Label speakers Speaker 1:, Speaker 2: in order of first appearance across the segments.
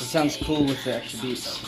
Speaker 1: It sounds cool with the extra beats.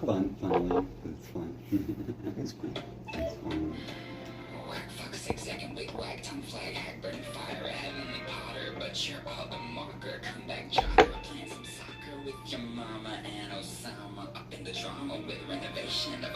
Speaker 2: Fun, funneling, it's fun.
Speaker 1: It's cool.
Speaker 2: It's fun.
Speaker 3: Whack, fuck, zigzag, and wig, wag, tongue flag, hack, burn fire, a heavenly potter, but you're all the marker. Come back, jogger, playing some soccer with your mama and Osama. Up in the drama with renovation of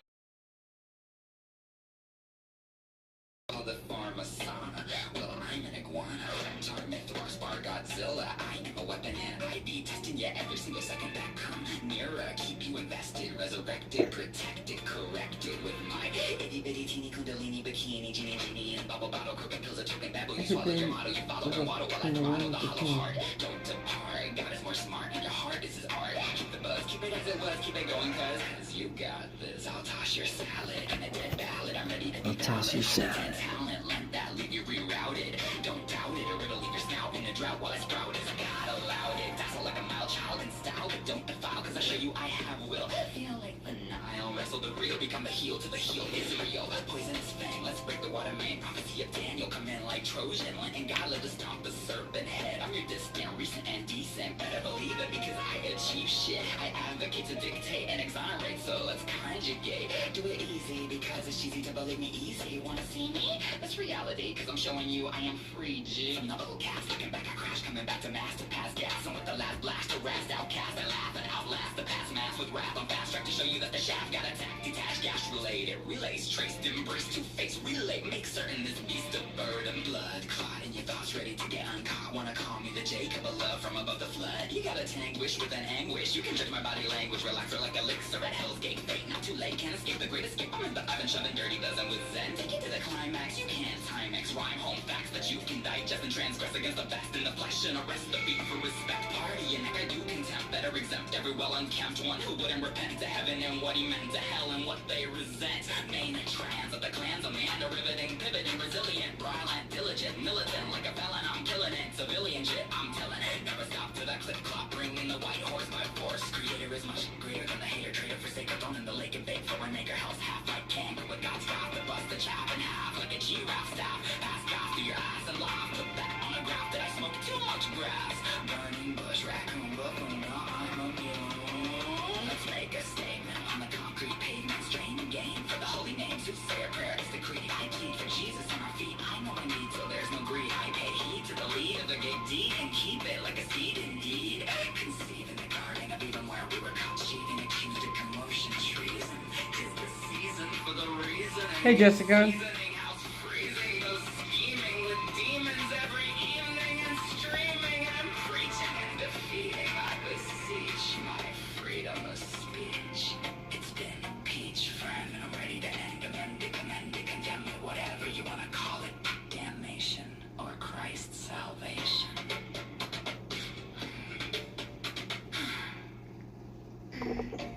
Speaker 3: all the pharma sauna. Well, I'm an iguana, reptar, myth, rock, spar, Godzilla. I am a weapon and I be testing you every single second that come nearer. Keep you invested, resurrected, protected, corrected with my itty bitty teeny kundalini bikini, genie, and bubble bottle, crooked pills, a token babble. You swallow your motto, you follow and waddle while I throttle the hollow heart. Don't depart, God is more smart, and your heart is his art. Keep the buzz, keep it as it was, keep it going, cause you got this. I'll toss your salad in a dead ballad. I'm ready to be
Speaker 1: Toss your salad.
Speaker 3: talent, let that leave you rerouted. Don't doubt it, or it'll leave your snout in a drought while I sprout it. God allowed it, dazzle like a mild child in style, but don't defile, cause I show you I have will. Feel like the Nile, wrestle the real, become the heel to the heel, Israel. Poisonous fang, let's break the water main. Prophecy of Daniel, come in like Trojan, letting God let us stomp the serpent head. I'm your distant, recent, and decent. Better believe it, because I achieve shit. I advocate to dictate and exonerate, so let's conjugate. Do it easy, because it's easy to believe me easy. Wanna see me? That's reality, cause I'm showing you I am free, G. From the little cast, looking back, I crash, coming back to mass, to pass gas. And with the last blast, to rest, outcast, I laugh and outlast the past mass with wrath. I'm fast track to show you that the shaft got attacked, detached, gash related, relays, traced, embrace, two-face, relay. Make certain this beast of bird and blood clot in your thoughts, ready to get uncaught. Wanna call me the Jacob of love from above the flood? You gotta tanguish with an anguish. You can judge my body language, relaxer like elixir at Hell's Gate. Fate not too late, can't escape the great escape. I'm in the oven, shoving dirty dozen with Zen. Take it to the climax, you can't timex. Rhyme home facts that you can digest and transgress against the best in the flesh and arrest the beat for respect. Party and I do contempt, better exempt every well unkempt one who wouldn't repent to heaven and what he meant to hell and what they resent. Main trans of the clans, a man, a riveting, pivoting, resilient, brilliant, diligent, militant, like a felon, I'm killing it. Civilian shit, I'm telling it. Never stop to that clip clop, bringing the white horse by force. Creator is much greater than the hater, traitor, forsaker, thrown in the lake and bake for an acre. Hell's half like kangaroo with God's stop to bust the chop in half like a giraffe stop. Pass off through your ass and laugh. Put that on a graph that I smoke too much grass. Burning bush, raccoon, buffoon, I'm immune. Let's make a statement on the concrete pavement. Strain the game for the holy names who say a prayer is the creed. I plead for Jesus on our feet. I know I need so there's no greed. I pay heed to the lead of the gate deed and keep it like a seed indeed. Conceive in the garden of even where we were caught cheating, accused of commotion, treason. 'Tis the season for the reason.
Speaker 1: Hey, Jessica.
Speaker 3: Seasoning house freezing, those scheming with demons every evening and streaming and preaching and defeating. I beseech my freedom of speech. It's been peach friend. I'm ready to end, amend it, commend it, condemn it, whatever you wanna call it. Damnation or Christ's salvation.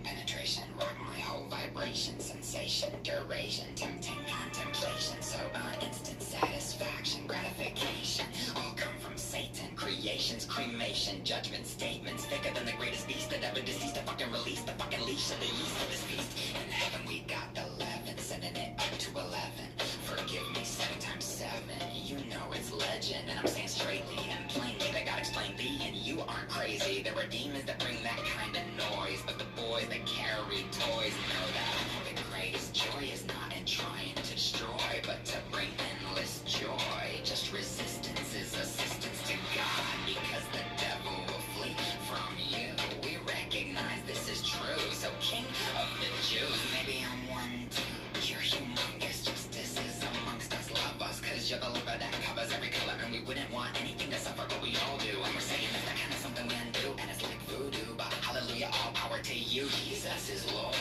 Speaker 3: Penetration, rock my whole vibration, sensation, duration, tempting contemplation, so instant satisfaction, gratification, all come from Satan. Creations, cremation, judgment statements, thicker than the greatest beast that ever deceased. To fucking release the fucking leash of the yeast of this beast. In heaven we got the 11, sending it up to 11. Forgive me 7 times 7, you know it's legend. And I'm saying straightly and plainly that God explained thee and you aren't crazy. There are demons that bring that kind of noise. power to you. Jesus is Lord.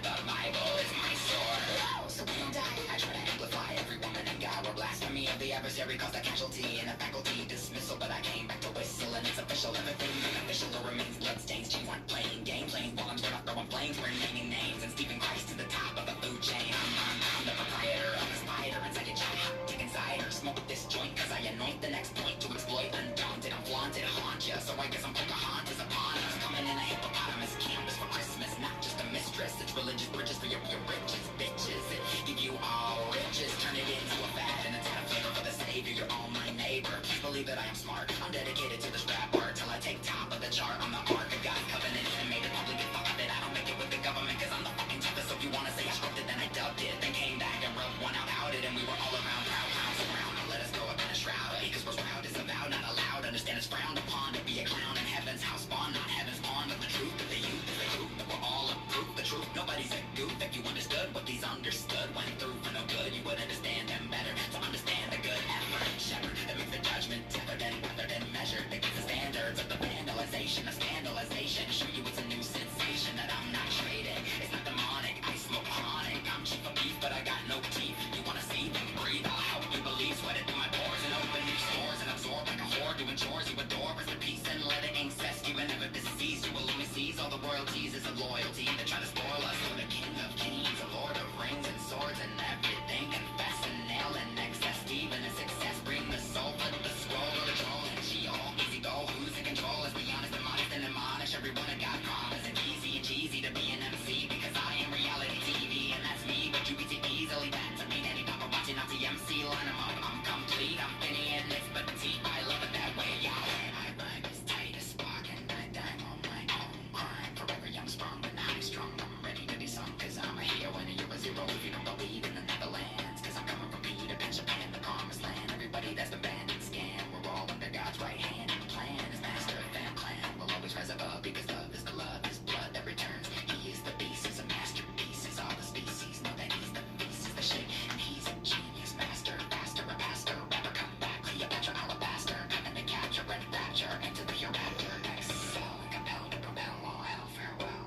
Speaker 3: The Bible is my sword. Oh, so we don't die. I try to amplify every woman and guy. Where blasphemy of the adversary caused a casualty and a faculty dismissal. But I came back to whistle and it's official. Everything unofficial remains bloodstains. Chains aren't playing game, playing bombs. We're not throwing flames. We're naming names and Stephen Christ to the top of the food chain. I'm the proprietor of the spider inside your jaw. Taking cider, smoke this joint cause I anoint the next point to exploit. Undaunted, I'm flaunted, haunt ya. So I guess I'm Pocahontas upon us. Coming in a hippopotamus canvas for Christmas. Not just a mistress, it's religious bridges for your riches, bitches. Give you all riches, turn it into a fad and it's got a flavor for the savior. You're all my neighbor. Please believe that I am smart. I'm dedicated to this rap art till I take top of the chart. I'm the ark of God's covenant and made it public and fuck of it. I don't make it with the government cause I'm the fucking toughest. So if you wanna say I scrubbed it, then I dubbed it. Then came back and rubbed one out, outed, and we were all around, proud pounds around. Now let us go up in a shroud because we're proud is avowed, not allowed. Understand it's frowned upon to be a clown in heaven's house spawn, not heaven's pawn. But the truth of the youth is the truth that we're all approved. The truth, nobody's a goof. If you understood what these understood went through for no good, you would understand them better. To understand the good effort, shepherd that makes the judgment tethered and weathered and measured against the standards of the vandalization, the scandalization. Show you it's a new sensation that I'm not trading. It's not demonic, I smoke chronic. I'm cheap of beef, but I got no teeth. You wanna see them breathe? I'll help you believe. Sweat it through my pores and open new stores and absorb like a whore doing chores. You adore, rest in peace and let it incest you and never disease. You will only seize all the royalties is a loyalty that try to spoil us. For the king of kings, the lord of rings and swords and everything. Confess and nail and excess. Even a success, bring the soul, put the scroll or the troll and Sheol. Easy go, who's in control? Let's be honest and modest and admonish everyone that God promised. It's easy and cheesy to be an MC because I am reality TV and that's me. But you be too easily bent to mean any paparazzi, not TMC. Line 'em up, I'm complete, I'm Finny and it's petite. I love it that way, Yahweh. My rhyme is tight as Spock and I dime on my own crime. Forever young, sprung, but high strung. I'm ready to be sung cause I'm a hero and you're a zero if you don't believe in the Netherlands. Cause I'm coming from Peter Pan, Japan, the promised land. Everybody that's been banned and scanned, we're all under God's right hand. And the plan is master of Van Clan. We'll always rise above because love is the love, is blood that returns. He is the beast, he's a masterpiece. He's all the species know that he's the beast, he's the shit. And he's a genius, master, faster, a pastor. Rapper come back, Cleopatra, alabaster. Coming to capture and rapture into the hereafter. Excel and compel to propel all hell farewell.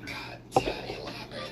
Speaker 3: God, elaborate,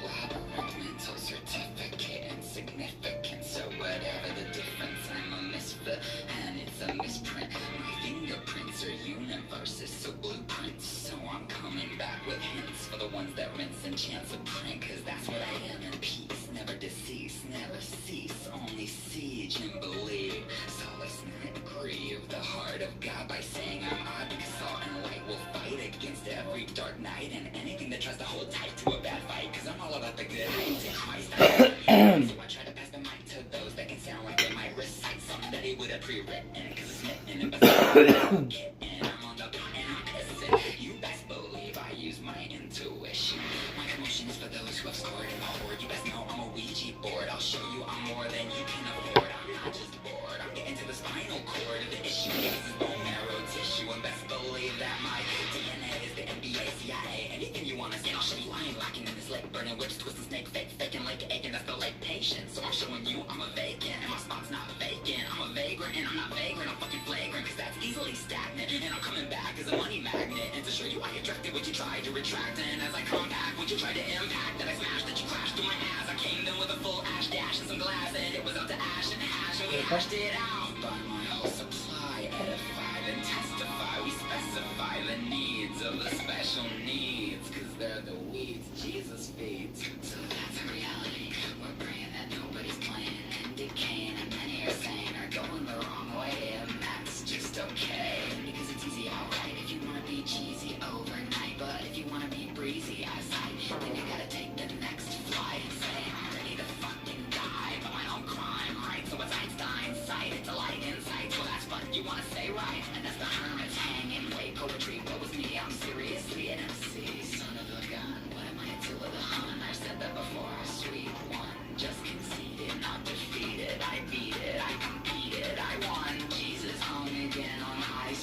Speaker 3: mental certificate, insignificant. So whatever the difference, I'm a misfit, and it's a misprint. My fingerprints are universes, so blueprints. So I'm coming back with hints for the ones that rinse and chance a print. Cause that's what I am in peace, never decease, never cease. Only siege and believe, solace and grieve the heart of God by saying I'm odd. Because salt and light will fight against every dark night and anything that tries to hold tight to a bad fight. Cause I'm all about the good. Christ, so I try to pass the mic to those that can sound like they might recite something that he would have pre-written. Cause it's written and I'm on the pun and I'm pissing. You best believe I use my intuition. My commotion is for those who have scored in the horde. You best know I'm a Ouija board. I'll show you I'm more than you can afford. I'm not just bored, I'm getting to the spinal cord of the issue. This is bone marrow tissue and best believe that my DNA is the NBA, CIA. Anything you wanna see, I'll show you. I ain't lacking in this lake, burning whips, twisting snake, faking like aching. That's the lake patience. So I'm showing you I'm a vacant and my spot's not vacant. I'm a vagrant and I'm not vagrant. I'm fucking flagrant cause that's easily stagnant. And I'm coming back as a money magnet. And to show you I attracted what you tried to retract. And as I come back, what you tried to impact, that I smashed, that you crashed through my ass. I came in with a full ash dash and some glass, and it was up to ash and hash, and we hashed it out. By my whole supply, edified and testify. We specify the needs of the special needs, cause they're the weeds Jesus feeds. So that's a reality. We're praying that nobody's playing and decaying, and many are saying are going the wrong way, and that's just okay. Because it's easy outright if you wanna be cheesy overnight, but if you wanna be breezy outside, then you gotta take the next flight and say I'm ready to fucking die. But my own crime, right? So it's Einstein's sight, it's a light insight. So that's what you wanna say, right? And that's the hermit's hanging way poetry. What was me? I'm seriously an MC, son of a gun. What am I to the Hun? I've said that before. Sweet one, just conceded, not defeated. I beat it, I competed, I won. Jesus hung again on high.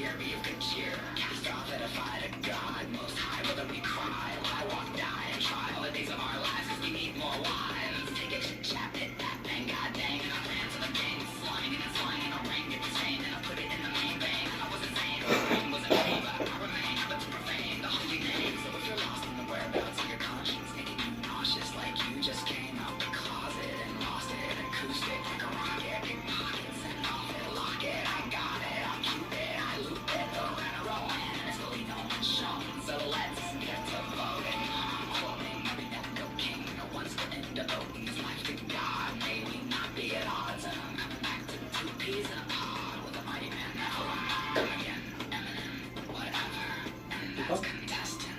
Speaker 3: cheer, be of good cheer. Cast off, edify to God, most high, but then we cry. Lie, walk, die, and try all the days of our lives, cause we need more wine. Take it, chap it, that bang, god dang, and I ran to the game, slanging and slanging, a ring, get the chain, and I put it in the main vein. I was insane, the ring was a pain, but I remain, but to profane the holy name. So if you're lost in the whereabouts of your conscience, making you nauseous like you just came out the closet and lost it, acoustic like a rocket, big pockets and off it, lock it, I got it, I'm Cupid, I loop it, the ran a row in, and it's fully known and shown, so let's get to voting. I'm quoting every echo king, no one's the end of voting his life to God, may we not be at odds, and I'm coming back to 2 peas in a pod with a mighty man now, I'm again, Eminem, whatever, and that's contestant,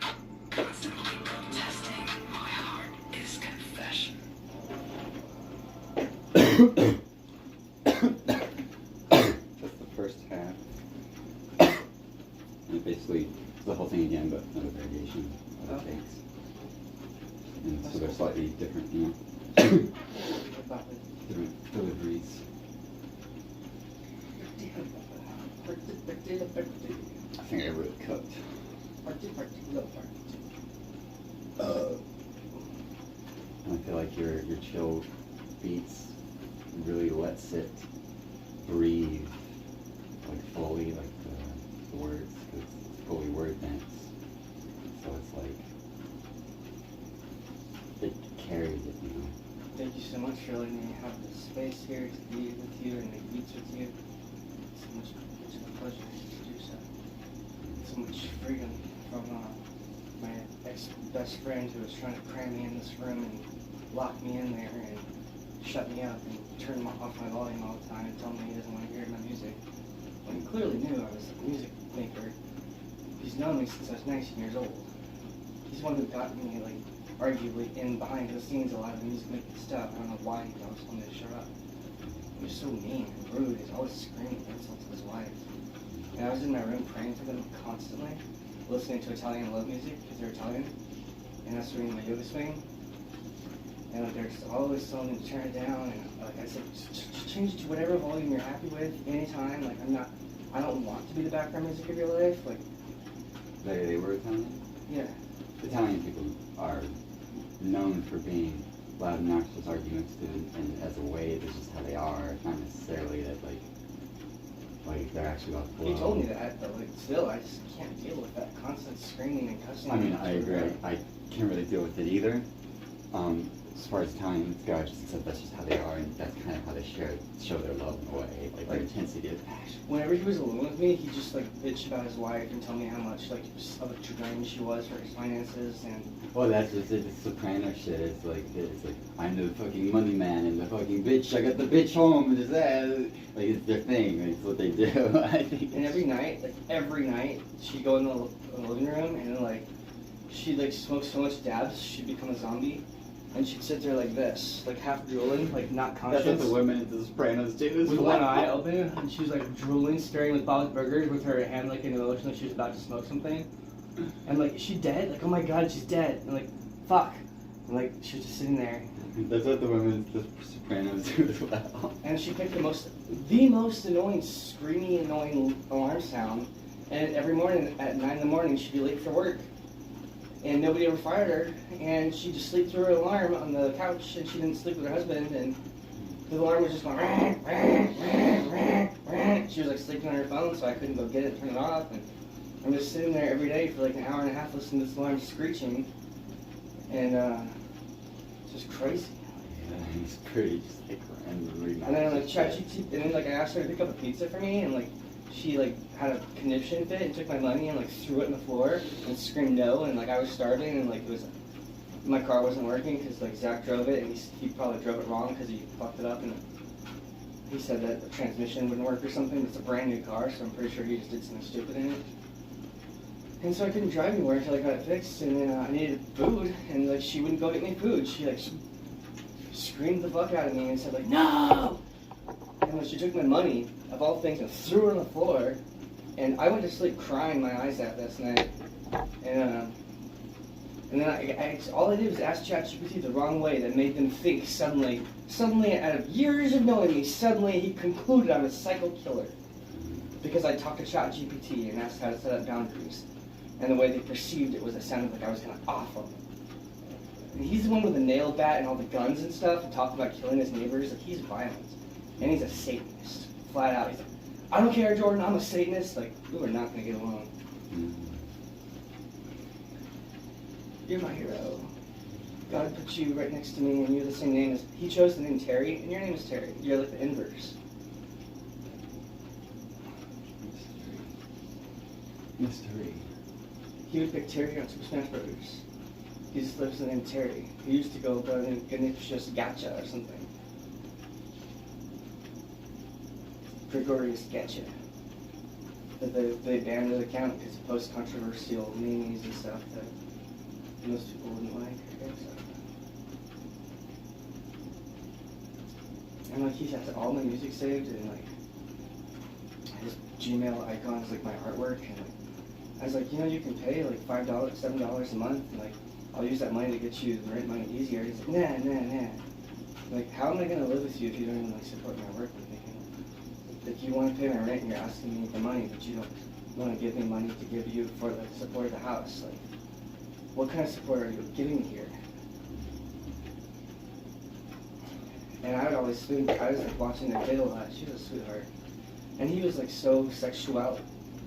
Speaker 3: constantly protesting, my heart is confession.
Speaker 2: That's the first half. And basically, it's the whole thing again, but another variation of the
Speaker 1: Okay.
Speaker 2: takes. And so they're slightly different, you know, different deliveries. I think I really cooked. And I feel like your chill beats really lets it breathe, like fully, like the words, because it's fully word dense. So it's like it carries it, you know.
Speaker 1: Thank you so much for letting me have the space here to be with you and make beats with you. It's a pleasure to do so. So much freedom from my ex-best friend who was trying to cram me in this room and lock me in there and shut me up and turn off my volume all the time and tell me he doesn't want to hear my music. When he clearly knew I was a music maker. He's known me since I was 19 years old. He's the one who got me, like, arguably in behind the scenes a lot of the music making stuff. I don't know why he always told me to shut up. He was so mean and rude. He's always screaming insults to his wife. And I was in my room praying for them constantly, listening to Italian love music because they're Italian. And I was doing my yoga swing. And like, they're just always telling me to turn it down. And like I said, just change it to whatever volume you're happy with anytime. Like I don't want to be the background music of your life. Like,
Speaker 2: They were Italian?
Speaker 1: yeah.
Speaker 2: Italian people are known for being loud, obnoxious, argumentative, and as a way, that's just how they are. It's not necessarily that like they're actually about to blow.
Speaker 1: He told me that, but like still, I just can't deal with that constant screaming and cussing.
Speaker 2: I mean, I agree. I can't really deal with it either. As far as Italians go, I just accept that's just how they are, and that's kind of how they show their love in a way, like their intensity of passion.
Speaker 1: Whenever he was alone with me, he just like bitched about his wife and tell me how much like of a drain she was for his finances and.
Speaker 2: Well, that's just it. It's Soprano shit. It's like I'm the fucking money man and the fucking bitch. I got the bitch home and just that. Like it's their thing. Like, it's what they do. I think.
Speaker 1: And every night, she'd go in the living room and then like she'd like smoke so much dabs she'd become a zombie. And she'd sit there like this, like half drooling, like not conscious.
Speaker 2: That's what the women in The Sopranos do.
Speaker 1: With one eye open, and she was like drooling, staring with Bob's Burgers, with her hand like in the motion like she was about to smoke something. And like, is she dead? Like, oh my god, she's dead. And like, fuck. And like, she was just sitting there.
Speaker 2: That's what the women in The Sopranos do as well.
Speaker 1: And she picked the most annoying, screamy, annoying alarm sound. And every morning at 9 in the morning, she'd be late for work. And nobody ever fired her, and she'd just sleep through her alarm on the couch, and she didn't sleep with her husband, and the alarm was just going, she was like sleeping on her phone, so I couldn't go get it, turn it off, and I'm just sitting there every day for like an hour and a half listening to this alarm screeching, and it's just crazy.
Speaker 2: Yeah, he's pretty just like randomly.
Speaker 1: And then like and then like I asked her to pick up a pizza for me, and like she like had a conniption fit and took my money and like threw it on the floor and screamed no, and like I was starving and like it was my car wasn't working because like Zach drove it and he probably drove it wrong because he fucked it up and he said that the transmission wouldn't work or something. It's a brand new car, so I'm pretty sure he just did something stupid in it. And so I couldn't drive anywhere until I got it fixed, and then I needed food, and like she wouldn't go get me food. She like screamed the fuck out of me and said like no. And when she took my money, of all things, and threw it on the floor, and I went to sleep crying my eyes out last night. And then I all I did was ask ChatGPT the wrong way that made them think suddenly, out of years of knowing me, suddenly he concluded I'm a psycho killer. because I talked to ChatGPT and asked how to set up boundaries, and the way they perceived it was it sounded like I was gonna off them. And he's the one with the nail bat and all the guns and stuff, and talking about killing his neighbors. Like, he's violent, and he's a Satanist, flat out. He's like, I don't care, Jordan, I'm a Satanist. Like, we were not gonna get along. You're my hero. God put you right next to me, and you're the same name as... He chose the name Terry, and your name is Terry. You're like the inverse.
Speaker 2: Mystery.
Speaker 1: He would pick Terry on Super Smash Brothers. He just lives the name Terry. He used to go by the name Ganesh Gacha or something. Gregorius Gacha. But they banned his account because he posts controversial memes and stuff that most people wouldn't like, I guess. And like, he has all my music saved, and like his Gmail icon is like my artwork, and like I was like, you know, you can pay like $5, $7 a month, and like I'll use that money to get you the rent money easier. He's like, nah. Like, how am I gonna live with you if you don't even like support my work with me? Like, you want to pay my rent and you're asking me for money, but you don't want to give me money to give you for the support of the house. Like, what kind of support are you giving me here? And I would always think, I was like watching their kid a lot. She was a sweetheart. And he was like so sexual.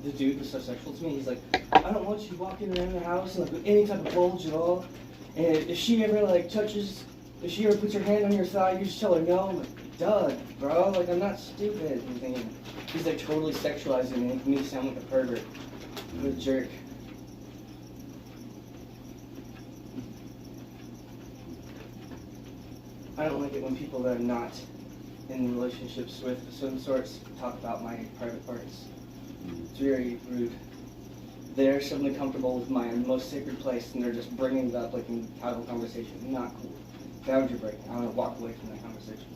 Speaker 1: The dude was so sexual to me. He's like, I don't want you walking around the house and like with any type of bulge at all. And if she ever like touches, if she ever puts her hand on your thigh, you just tell her no. I'm like, Doug, bro, like I'm not stupid. I'm thinking, he's like totally sexualizing me, making me sound like a pervert. I'm a jerk. I don't like it when people that are not in relationships with some sorts talk about my private parts. It's very rude. They're suddenly comfortable with my most sacred place, and they're just bringing it up like in casual conversation. Not cool. Boundary breaking. I want to walk away from that conversation.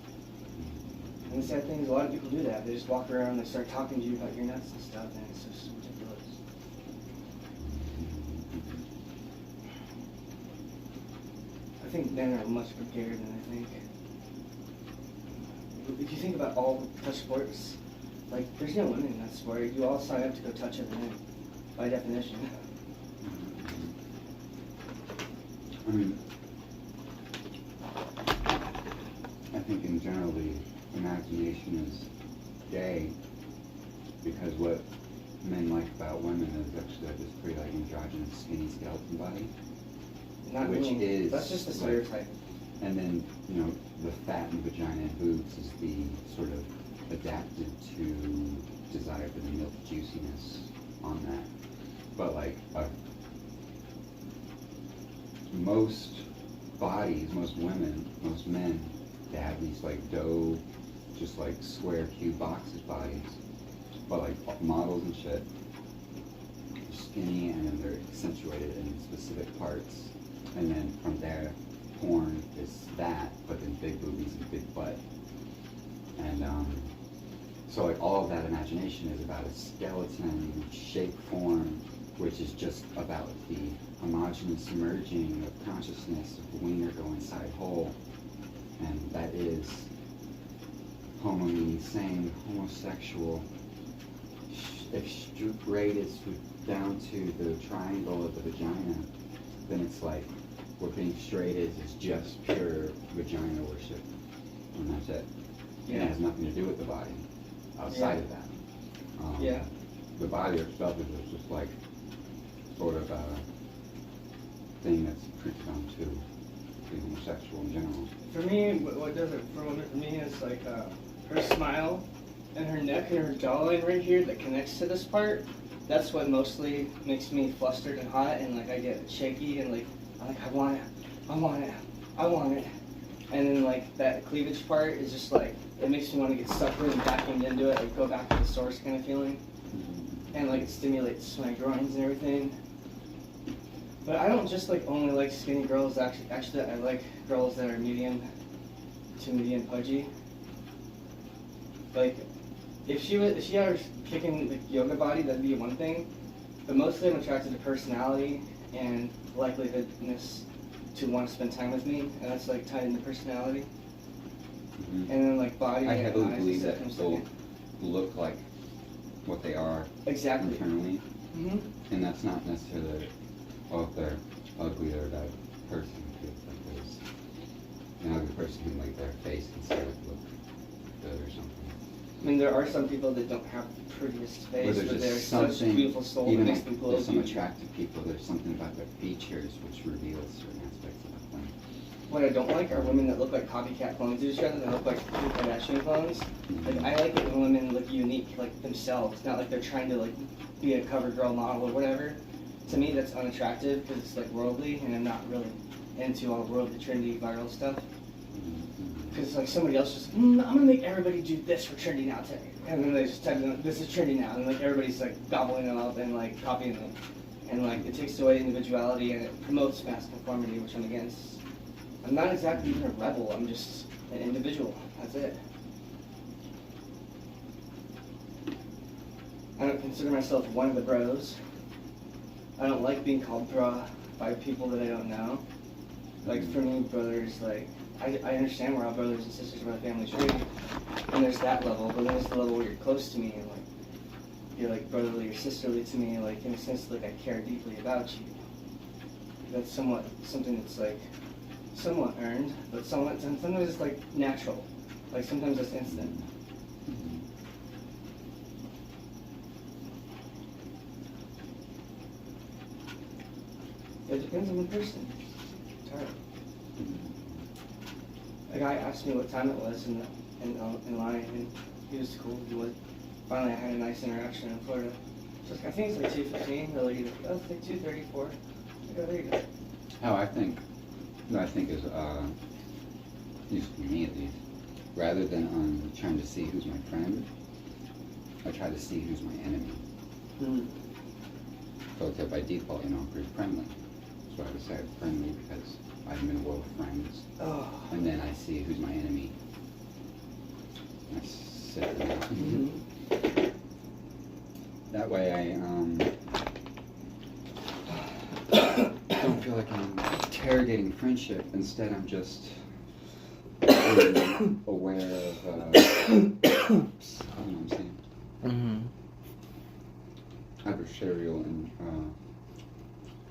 Speaker 1: And the sad thing is, a lot of people do that. They just walk around and they start talking to you about your nuts and stuff, and it's just ridiculous. I think men are much prepared than I think. If you think about all touch sports, like, there's no women in that sport. You all sign up to go touch other men, by definition.
Speaker 2: I mean, I think in general the imagination is gay because what men like about women is actually like this pretty like androgynous skinny skeleton body.
Speaker 1: Not
Speaker 2: which
Speaker 1: me.
Speaker 2: is
Speaker 1: That's just a
Speaker 2: like,
Speaker 1: stereotype.
Speaker 2: and then, you know, the fat in the vagina and boobs is the sort of adapted to desire for the milk juiciness on that. But like most bodies, most women, most men, they have these like dough, just like square cube boxes bodies. But like models and shit, they're skinny and then they're accentuated in specific parts. And then from there, porn is that, but then big boobies and big butt. And so like all of that imagination is about a skeleton, shape, form, which is just about the homogeneous merging of consciousness of the wiener go inside whole. And that is homo meaning same, homosexual. If straight is down to the triangle of the vagina, then it's like what being straight is just pure vagina worship, and that's it. Yeah. And it has nothing to do with the body outside of that. The body itself is just like sort of a thing that's preached on to the homosexual in general.
Speaker 1: For me, what does it for women? For me, is like her smile and her neck and her jawline right here that connects to this part. That's what mostly makes me flustered and hot, and like I get shaky and like I'm like I want it. And then like that cleavage part is just like it makes me want to get sucked in and backing into it, like go back to the source kind of feeling. And like it stimulates my groins and everything. But I don't just like only like skinny girls. Actually, I like girls that are medium to medium pudgy. Like, if she had her kicking like yoga body, that'd be one thing. But mostly, I'm attracted to personality and likelihoodness to want to spend time with me, and that's like tied into personality. And then like body.
Speaker 2: I
Speaker 1: and
Speaker 2: heavily
Speaker 1: eyes
Speaker 2: believe
Speaker 1: and
Speaker 2: that
Speaker 1: stuff
Speaker 2: people look like what they are
Speaker 1: Exactly.
Speaker 2: internally,
Speaker 1: hmm
Speaker 2: and that's not necessarily, well, if they're ugly or that person, because like there's an ugly person who like their face can still look good or something.
Speaker 1: I mean, there are some people that don't have the prettiest
Speaker 2: Or
Speaker 1: face,
Speaker 2: there's
Speaker 1: but they're
Speaker 2: just
Speaker 1: such
Speaker 2: something,
Speaker 1: beautiful soul that
Speaker 2: even
Speaker 1: makes
Speaker 2: like
Speaker 1: them glow.
Speaker 2: there's some
Speaker 1: beauty.
Speaker 2: attractive people, there's something about their features which reveals certain aspects about them.
Speaker 1: What I don't like are women that look like copycat clones of each other, that look like Kim Kardashian clones. Like, I like it when women look unique, like themselves, not like they're trying to like be a cover girl model or whatever. To me, that's unattractive because it's like worldly, and I'm not really into all worldly, trendy, viral stuff. Because like somebody else just, I'm gonna make everybody do this for trendy now today, and then they just type in, this is trendy now, and like everybody's like gobbling them up and like copying them, and like it takes away individuality and it promotes mass conformity, which I'm against. I'm not exactly even a rebel. I'm just an individual. That's it. I don't consider myself one of the bros. I don't like being called bra by people that I don't know. Like for me, brothers, like I understand we're all brothers and sisters of our family tree, and there's that level. But then there's the level where you're close to me and like you're like brotherly or sisterly to me. Like in a sense, like I care deeply about you. That's somewhat something that's like somewhat earned, but sometimes it's like natural. Like sometimes it's instant. It depends on the person. It's hard. A guy asked me what time it was in line, and he was cool. He was. Finally, I had a nice interaction in Florida. So I think it's like 2:15. They're like, oh, it's like 2:34. I go, there you go.
Speaker 2: How I think is, at least for me at least, rather than trying to see who's my friend, I try to see who's my enemy. So it's by default, I'm pretty friendly. That's what I would say, I'm friendly because I'm in a world of friends.
Speaker 1: Oh.
Speaker 2: And then I see who's my enemy. And I sit them out.
Speaker 1: Mm-hmm.
Speaker 2: That way I don't feel like I'm interrogating friendship. Instead, I'm just being aware of, I don't know what I'm saying,
Speaker 4: Mm-hmm.
Speaker 2: adversarial and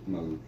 Speaker 2: mode.